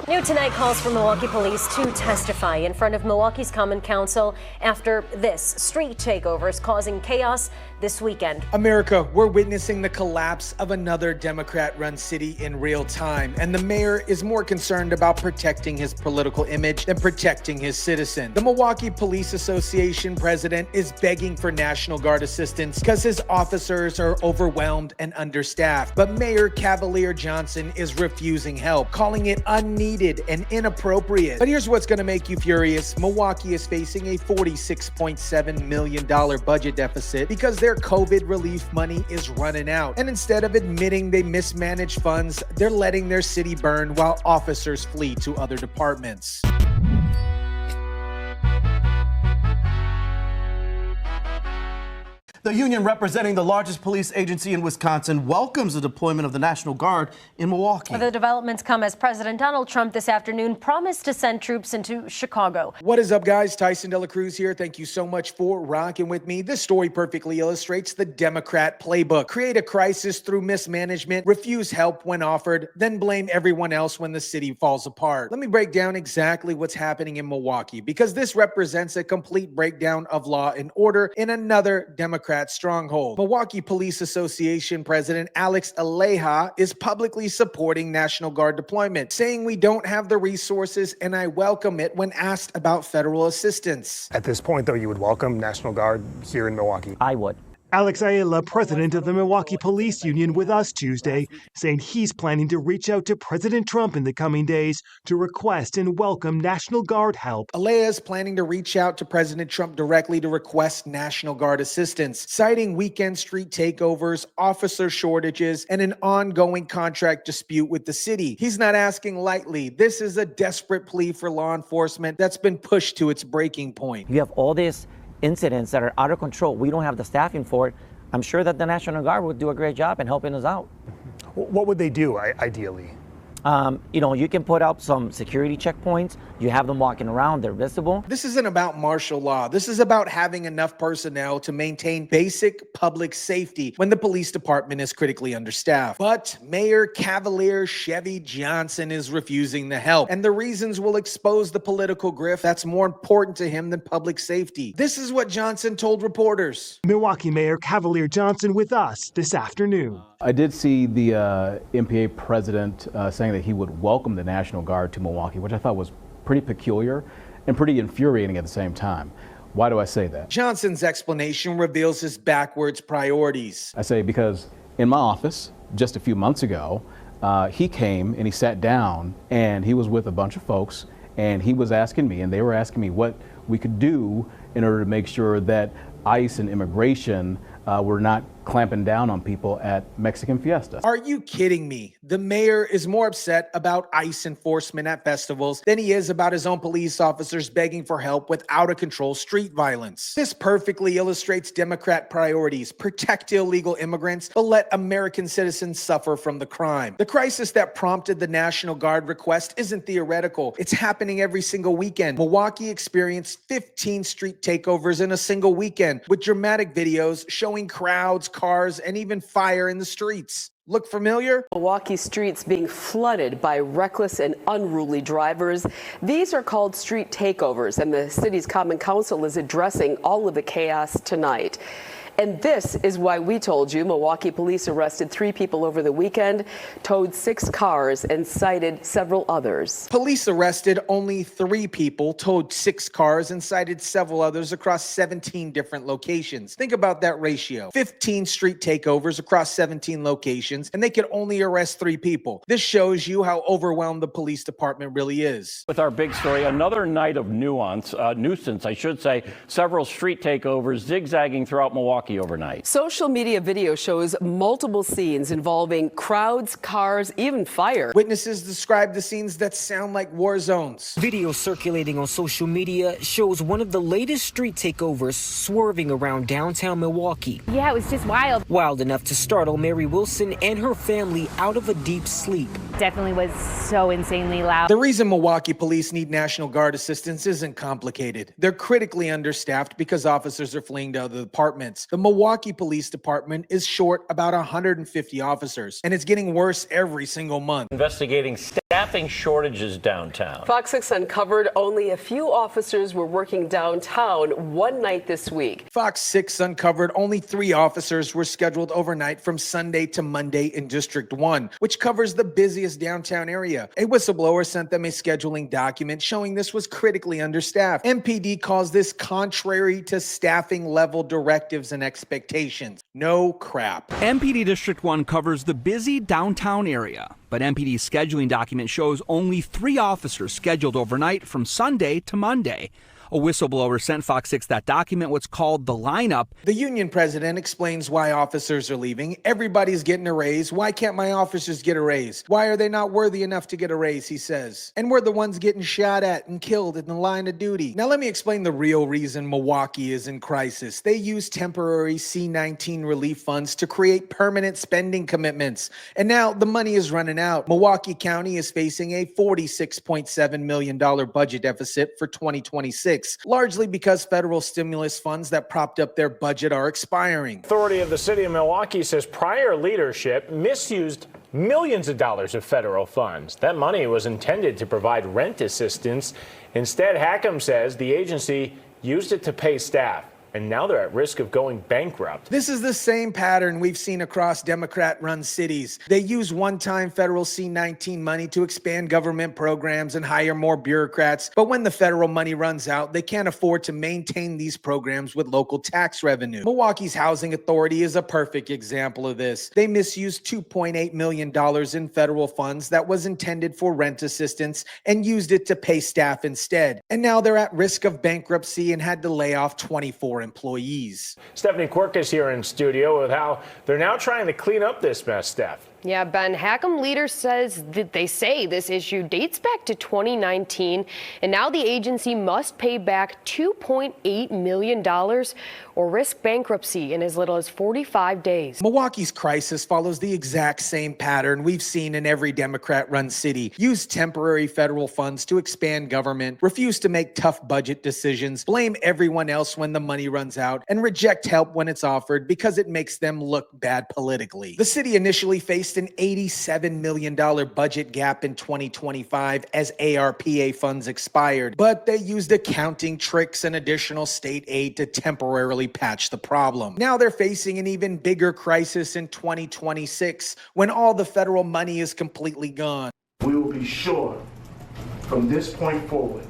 New tonight calls for Milwaukee police to testify in front of Milwaukee's Common Council after this street takeovers causing chaos this weekend. America, we're witnessing the collapse of another Democrat-run city in real time, and the mayor is more concerned about protecting his political image than protecting his citizen. The Milwaukee Police Association president is begging for National Guard assistance because his officers are overwhelmed and understaffed. But Mayor Cavalier Johnson is refusing help, calling it unneeded and inappropriate. But here's what's going to make you furious. Milwaukee is facing a $46.7 million budget deficit because their COVID relief money is running out. And instead of admitting they mismanage funds, they're letting their city burn while officers flee to other departments. The union representing the largest police agency in Wisconsin welcomes the deployment of the National Guard in Milwaukee. The developments come as President Donald Trump this afternoon promised to send troops into Chicago. What is up, guys? Tyson De La Cruz here. Thank you so much for rocking with me. This story perfectly illustrates the Democrat playbook. Create a crisis through mismanagement, refuse help when offered, then blame everyone else when the city falls apart. Let me break down exactly what's happening in Milwaukee, because this represents a complete breakdown of law and order in another Democrat stronghold. Milwaukee Police Association President Alex Ayala is publicly supporting National Guard deployment, saying we don't have the resources and I welcome it when asked about federal assistance. At this point, though, you would welcome National Guard here in Milwaukee? I would. Alex Ayala, president of the Milwaukee Police Union, with us Tuesday, saying he's planning to reach out to President Trump in the coming days to request and welcome National Guard help. Ayala is planning to reach out to President Trump directly to request National Guard assistance, citing weekend street takeovers, officer shortages, and an ongoing contract dispute with the city. He's not asking lightly. This is a desperate plea for law enforcement that's been pushed to its breaking point. You have all these incidents that are out of control. We don't have the staffing for it. I'm sure that the National Guard would do a great job in helping us out. What would they do, ideally? You can put up some security checkpoints. You have them walking around. They're visible. This isn't about martial law. This is about having enough personnel to maintain basic public safety when the police department is critically understaffed. But Mayor Cavalier Johnson is refusing the help, and the reasons will expose the political grift that's more important to him than public safety. This is what Johnson told reporters. Milwaukee Mayor Cavalier Johnson with us this afternoon. I did see the MPA president saying that he would welcome the National Guard to Milwaukee, which I thought was pretty peculiar and pretty infuriating at the same time. Why do I say that? Johnson's explanation reveals his backwards priorities. I say because in my office just a few months ago, he came and he sat down and he was with a bunch of folks and he was asking me, and they were asking me what we could do in order to make sure that ICE and immigration were not clamping down on people at Mexican fiestas. Are you kidding me? The mayor is more upset about ICE enforcement at festivals than he is about his own police officers begging for help with out-of-control street violence. This perfectly illustrates Democrat priorities: protect illegal immigrants, but let American citizens suffer from the crime. The crisis that prompted the National Guard request isn't theoretical. It's happening every single weekend. Milwaukee experienced 15 street takeovers in a single weekend, with dramatic videos showing crowds, cars, and even fire in the streets. Look familiar? Milwaukee streets being flooded by reckless and unruly drivers. These are called street takeovers, and the city's Common Council is addressing all of the chaos tonight. And this is why we told you Milwaukee police arrested 3 people over the weekend, towed 6 cars, and cited several others. Police arrested only 3 people, towed 6 cars, and cited several others across 17 different locations. Think about that ratio. 15 street takeovers across 17 locations, and they could only arrest 3 people. This shows you how overwhelmed the police department really is. With our big story, another night of nuisance, I should say, several street takeovers zigzagging throughout Milwaukee overnight. Social media video shows multiple scenes involving crowds, cars, even fire. Witnesses describe the scenes that sound like war zones. Video circulating on social media shows one of the latest street takeovers swerving around downtown Milwaukee. Yeah, it was just wild. Wild enough to startle Mary Wilson and her family out of a deep sleep. Definitely was so insanely loud. The reason Milwaukee police need National Guard assistance isn't complicated. They're critically understaffed because officers are fleeing to other departments. The Milwaukee Police Department is short about 150 officers, and it's getting worse every single month. Investigating staff staffing shortages downtown. Fox 6 uncovered only a few officers were working downtown one night this week. Fox 6 uncovered only 3 officers were scheduled overnight from Sunday to Monday in District 1, which covers the busiest downtown area. A whistleblower sent them a scheduling document showing this was critically understaffed. MPD calls this contrary to staffing level directives and expectations. No crap. MPD District 1 covers the busy downtown area, but MPD's scheduling document shows only 3 officers scheduled overnight from Sunday to Monday. A whistleblower sent Fox 6 that document, what's called the lineup. The union president explains why officers are leaving. Everybody's getting a raise. Why can't my officers get a raise? Why are they not worthy enough to get a raise, he says. And we're the ones getting shot at and killed in the line of duty. Now let me explain the real reason Milwaukee is in crisis. They use temporary C-19 relief funds to create permanent spending commitments. And now the money is running out. Milwaukee County is facing a $46.7 million budget deficit for 2026. Largely because federal stimulus funds that propped up their budget are expiring. Authority of the city of Milwaukee says prior leadership misused millions of dollars of federal funds. That money was intended to provide rent assistance. Instead, Hackham says the agency used it to pay staff, and now they're at risk of going bankrupt. This is the same pattern we've seen across Democrat-run cities. They use one-time federal C-19 money to expand government programs and hire more bureaucrats. But when the federal money runs out, they can't afford to maintain these programs with local tax revenue. Milwaukee's Housing Authority is a perfect example of this. They misused $2.8 million in federal funds that was intended for rent assistance and used it to pay staff instead. And now they're at risk of bankruptcy and had to lay off 24 employees. Stephanie Quirk is here in studio with how they're now trying to clean up this mess, Steph. Yeah, Ben, Hackham leader says that they say this issue dates back to 2019, and now the agency must pay back $2.8 million or risk bankruptcy in as little as 45 days. Milwaukee's crisis follows the exact same pattern we've seen in every Democrat-run city. Use temporary federal funds to expand government, refuse to make tough budget decisions, blame everyone else when the money runs out, and reject help when it's offered because it makes them look bad politically. The city initially faced an $87 million budget gap in 2025 as ARPA funds expired, but they used accounting tricks and additional state aid to temporarily patch the problem. Now they're facing an even bigger crisis in 2026 when all the federal money is completely gone. We will be sure from this point forward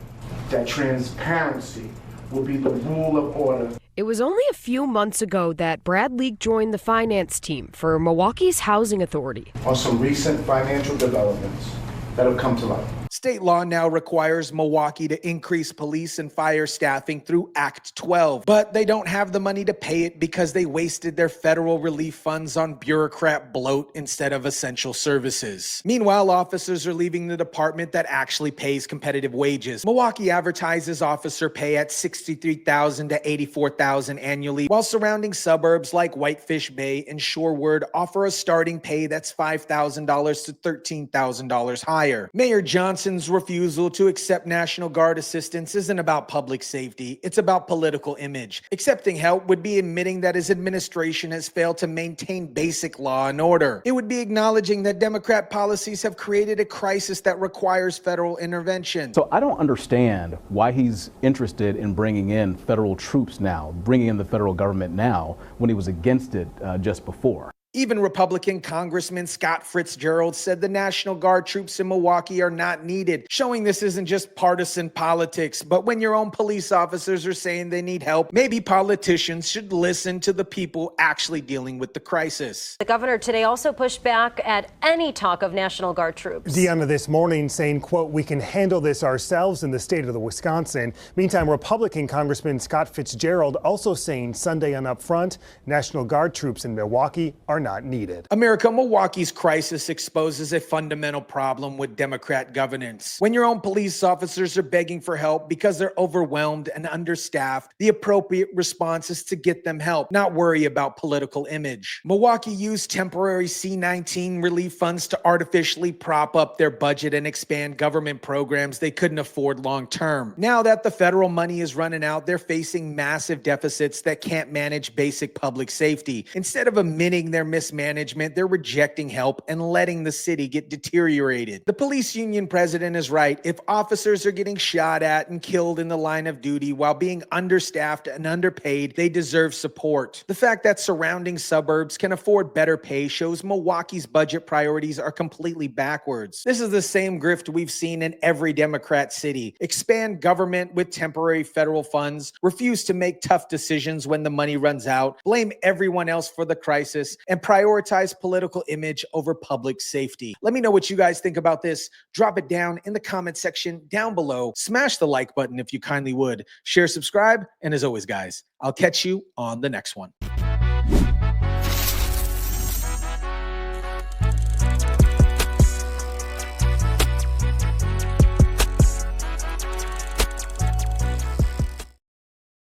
that transparency will be the rule of order. It was only a few months ago that Brad Leak joined the finance team for Milwaukee's Housing Authority. On some recent financial developments that have come to light. State law now requires Milwaukee to increase police and fire staffing through Act 12, but they don't have the money to pay it because they wasted their federal relief funds on bureaucrat bloat instead of essential services. Meanwhile, officers are leaving the department that actually pays competitive wages. Milwaukee advertises officer pay at $63,000 to $84,000 annually, while surrounding suburbs like Whitefish Bay and Shorewood offer a starting pay that's $5,000 to $13,000 higher. Mayor Johnson's refusal to accept National Guard assistance isn't about public safety, it's about political image. Accepting help would be admitting that his administration has failed to maintain basic law and order. It would be acknowledging that Democrat policies have created a crisis that requires federal intervention. So I don't understand why he's interested in bringing in federal troops now, bringing in the federal government now, when he was against it just before. Even Republican Congressman Scott Fitzgerald said the National Guard troops in Milwaukee are not needed, showing this isn't just partisan politics. But when your own police officers are saying they need help, maybe politicians should listen to the people actually dealing with the crisis. The governor today also pushed back at any talk of National Guard troops. Deanna this morning saying, quote, "We can handle this ourselves in the state of the Wisconsin." Meantime, Republican Congressman Scott Fitzgerald also saying Sunday on Upfront, National Guard troops in Milwaukee are not needed. America, Milwaukee's crisis exposes a fundamental problem with Democrat governance. When your own police officers are begging for help because they're overwhelmed and understaffed, the appropriate response is to get them help, not worry about political image. Milwaukee used temporary C-19 relief funds to artificially prop up their budget and expand government programs they couldn't afford long term. Now that the federal money is running out, they're facing massive deficits that can't manage basic public safety. Instead of admitting their mismanagement, they're rejecting help and letting the city get deteriorated. The police union president is right. If officers are getting shot at and killed in the line of duty while being understaffed and underpaid, they deserve support. The fact that surrounding suburbs can afford better pay shows Milwaukee's budget priorities are completely backwards. This is the same grift we've seen in every Democrat city. Expand government with temporary federal funds, refuse to make tough decisions when the money runs out, blame everyone else for the crisis, and prioritize political image over public safety. Let me know what you guys think about this. Drop it down in the comment section down below. Smash the like button if you kindly would. Share, subscribe, and as always, guys, I'll catch you on the next one.